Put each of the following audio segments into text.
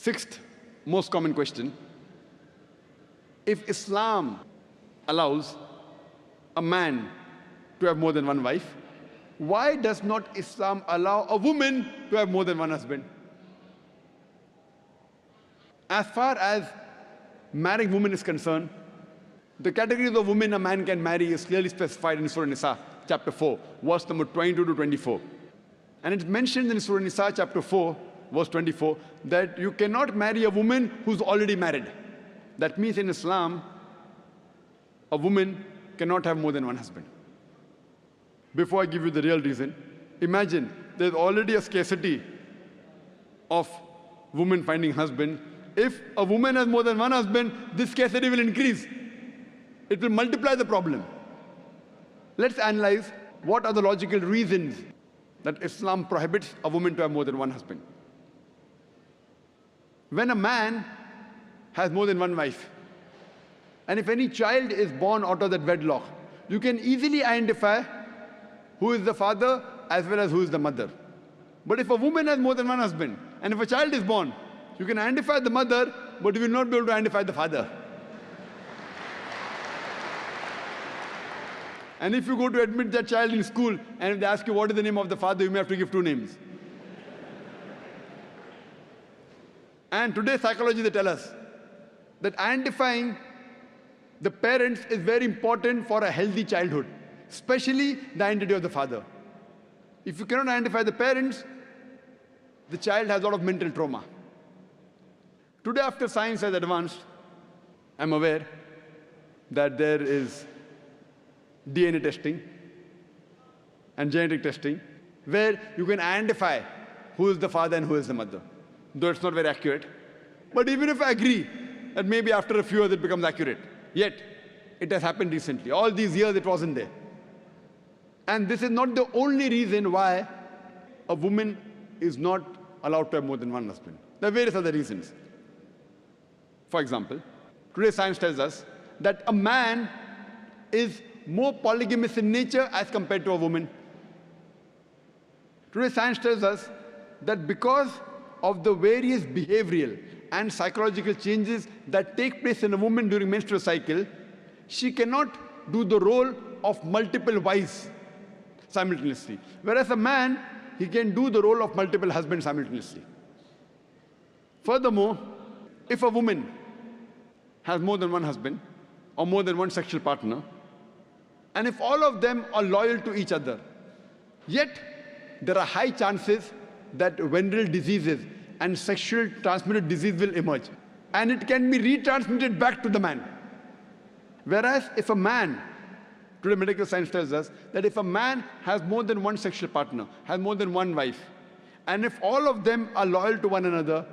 Sixth most common question: if Islam allows a man to have more than one wife, why does not Islam allow a woman to have more than one husband? As far as marrying women is concerned, the categories of women a man can marry is clearly specified in Surah Nisa, chapter 4, verse number 22 to 24. And it's mentioned in Surah Nisa, chapter 4, verse 24, that you cannot marry a woman who's already married. That means in Islam, a woman cannot have more than one husband. Before I give you the real reason, imagine there's already a scarcity of women finding husband. If a woman has more than one husband, this scarcity will increase. It will multiply the problem. Let's analyze what are the logical reasons that Islam prohibits a woman to have more than one husband. When a man has more than one wife, and if any child is born out of that wedlock, you can easily identify who is the father as well as who is the mother. But if a woman has more than one husband, and if a child is born, you can identify the mother, but you will not be able to identify the father. And if you go to admit that child in school, and if they ask you what is the name of the father, you may have to give two names. And today psychology, they tell us that identifying the parents is very important for a healthy childhood, especially the identity of the father. If you cannot identify the parents, the child has a lot of mental trauma. Today, after science has advanced, I'm aware that there is DNA testing and genetic testing, where you can identify who is the father and who is the mother, though it's not very accurate. But even if I agree that maybe after a few years it becomes accurate, yet it has happened recently. All these years it wasn't there. And this is not the only reason why a woman is not allowed to have more than one husband. There are various other reasons. For example, today science tells us that a man is more polygamous in nature as compared to a woman. Today science tells us that because of the various behavioral and psychological changes that take place in a woman during menstrual cycle, she cannot do the role of multiple wives simultaneously. Whereas a man, he can do the role of multiple husbands simultaneously. Furthermore, if a woman has more than one husband or more than one sexual partner, and if all of them are loyal to each other, yet there are high chances that venereal diseases and sexual transmitted disease will emerge, and it can be retransmitted back to the man. Whereas if a man, today medical science tells us that if a man has more than one sexual partner, has more than one wife, and if all of them are loyal to one another,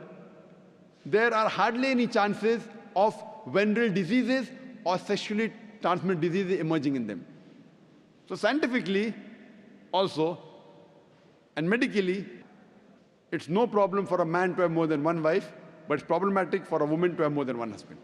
there are hardly any chances of venereal diseases or sexually transmitted diseases emerging in them. So scientifically also, and medically, it's no problem for a man to have more than one wife, but it's problematic for a woman to have more than one husband.